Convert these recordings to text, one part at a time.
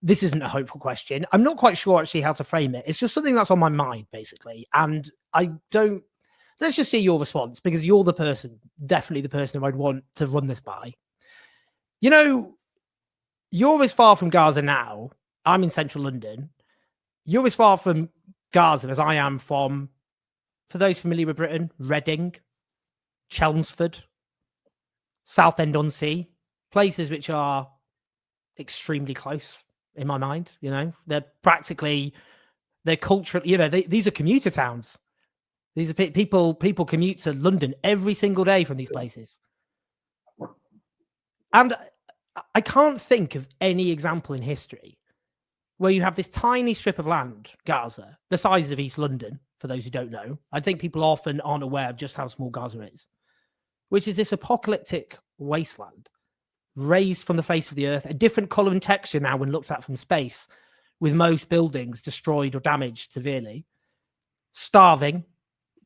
this isn't a hopeful question. I'm not quite sure actually how to frame it. It's just something that's on my mind, basically. And let's just see your response, because you're definitely the person who I'd want to run this by. You're as far from Gaza now. I'm in central London. You're as far from Gaza as I am from, for those familiar with Britain, Reading, Chelmsford, Southend-on-Sea, places which are extremely close in my mind. They're culturally, these are commuter towns. These are people commute to London every single day from these places. And I can't think of any example in history where you have this tiny strip of land, Gaza, the size of East London, for those who don't know. I think people often aren't aware of just how small Gaza is, which is this apocalyptic wasteland raised from the face of the earth, a different color and texture now when looked at from space, with most buildings destroyed or damaged severely, starving,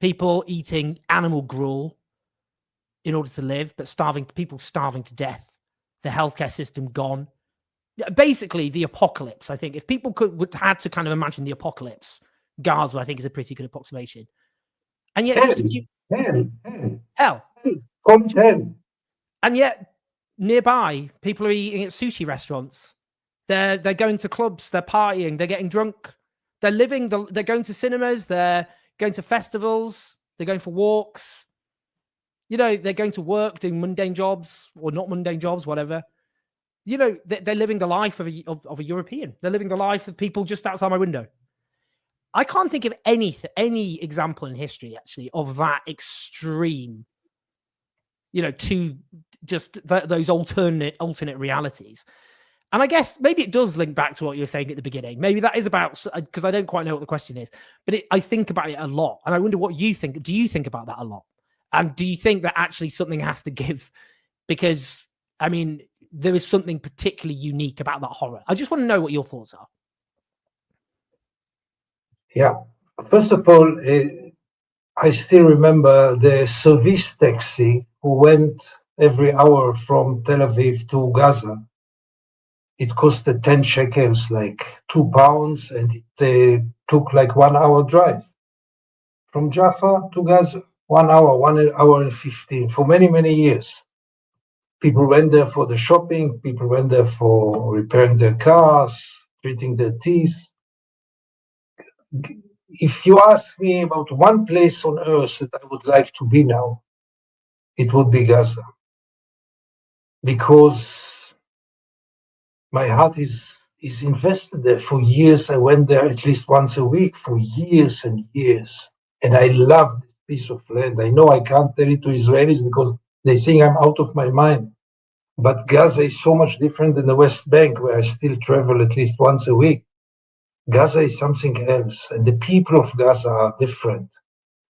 people eating animal gruel in order to live, but people starving to death, the healthcare system gone. Basically, the apocalypse. I think if people had to kind of imagine the apocalypse, Gaza, I think, is a pretty good approximation. And yet, hell. And yet, nearby, people are eating at sushi restaurants. They're going to clubs. They're partying. They're getting drunk. They're going to cinemas. They're going to festivals. They're going for walks. They're going to work, doing mundane jobs or not mundane jobs, whatever. They're living the life of a European. They're living the life of people just outside my window. I can't think of any example in history, actually, of that extreme, to just those alternate realities. And I guess maybe it does link back to what you were saying at the beginning. Maybe that is about, because I don't quite know what the question is, but I think about it a lot. And I wonder what you think. Do you think about that a lot? And do you think that actually something has to give? Because, I mean, there is something particularly unique about that horror. I just want to know what your thoughts are. Yeah. First of all, I still remember the service taxi who went every hour from Tel Aviv to Gaza. It costed 10 shekels, like £2, and it took like 1 hour drive from Jaffa to Gaza. 1 hour, 1 hour and 15 for many, many years. People went there for the shopping. People went there for repairing their cars, treating their teeth. If you ask me about one place on earth that I would like to be now, it would be Gaza. Because my heart is invested there. For years, I went there at least once a week for years and years. And I love this piece of land. I know I can't tell it to Israelis because they think I'm out of my mind. But Gaza is so much different than the West Bank, where I still travel at least once a week. Gaza is something else, and the people of Gaza are different.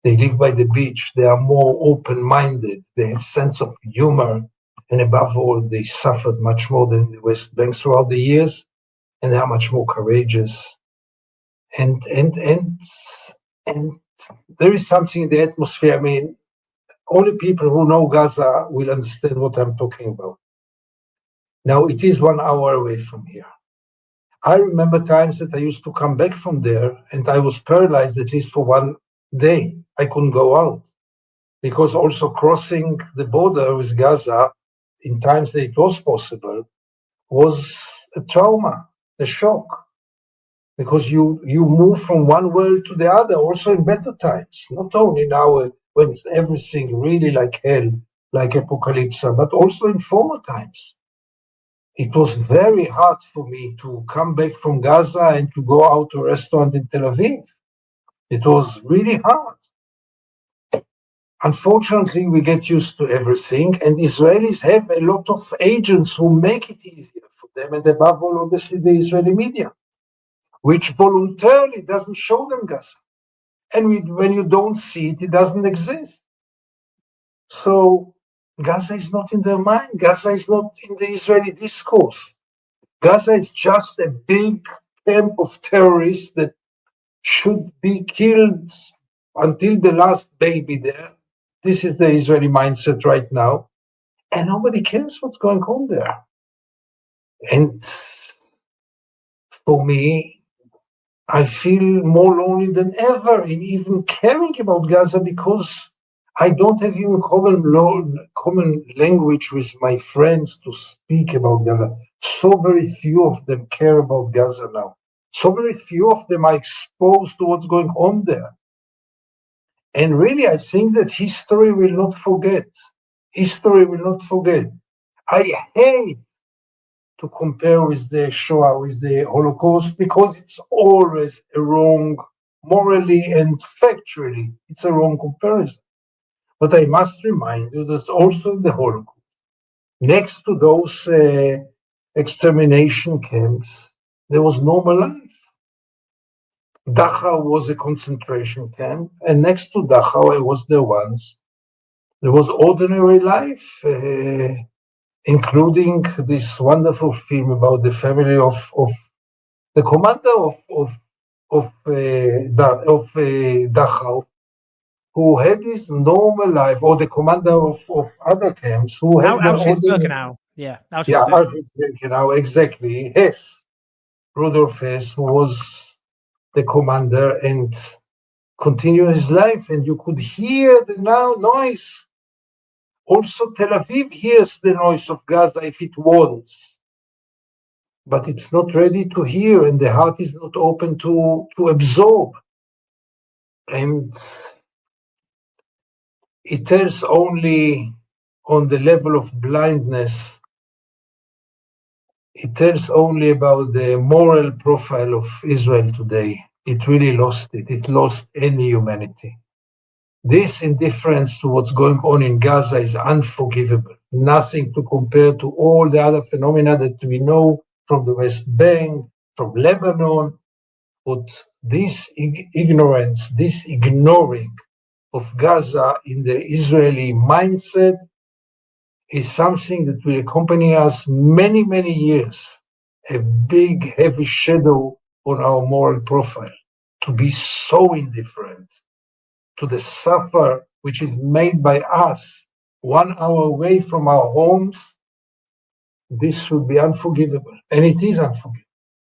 They live by the beach. They are more open-minded. They have sense of humor, and above all, they suffered much more than the West Bank throughout the years, and they are much more courageous. And there is something in the atmosphere. I mean, only people who know Gaza will understand what I'm talking about. Now, it is 1 hour away from here. I remember times that I used to come back from there and I was paralyzed at least for 1 day. I couldn't go out because also crossing the border with Gaza in times that it was possible was a trauma, a shock, because you move from one world to the other, also in better times, not only now when it's everything really like hell, like apocalypse, but also in former times. It was very hard for me to come back from Gaza and to go out to a restaurant in Tel Aviv. It was really hard. Unfortunately, we get used to everything, and Israelis have a lot of agents who make it easier for them, and above all, obviously, the Israeli media, which voluntarily doesn't show them Gaza. And when you don't see it, it doesn't exist. So Gaza is not in their mind. Gaza is not in the Israeli discourse. Gaza is just a big camp of terrorists that should be killed until the last baby there. This is the Israeli mindset right now. And nobody cares what's going on there. And for me, I feel more lonely than ever in even caring about Gaza because I don't have even common language with my friends to speak about Gaza. So very few of them care about Gaza now. So very few of them are exposed to what's going on there. And really, I think that history will not forget. History will not forget. I hate to compare with the Shoah, with the Holocaust, because it's always a wrong, morally and factually, it's a wrong comparison. But I must remind you that also in the Holocaust, next to those extermination camps, there was normal life. Dachau was a concentration camp, and next to Dachau was there was ordinary life, including this wonderful film about the family of the commander of Dachau, who had this normal life, or the commander of other camps who had their Auschwitz-Birkenau. Yeah, Auschwitz-Birkenau, exactly. Hess, Rudolf Hess, who was the commander and continued his life, and you could hear the noise. Also, Tel Aviv hears the noise of Gaza if it wants, but it's not ready to hear, and the heart is not open to absorb. And it tells only on the level of blindness. It tells only about the moral profile of Israel today. It really lost it. It lost any humanity. This indifference to what's going on in Gaza is unforgivable. Nothing to compare to all the other phenomena that we know from the West Bank, from Lebanon. But this ignorance, this ignoring of Gaza in the Israeli mindset is something that will accompany us many, many years. A big, heavy shadow on our moral profile. To be so indifferent to the suffer which is made by us 1 hour away from our homes, this should be unforgivable. And it is unforgivable.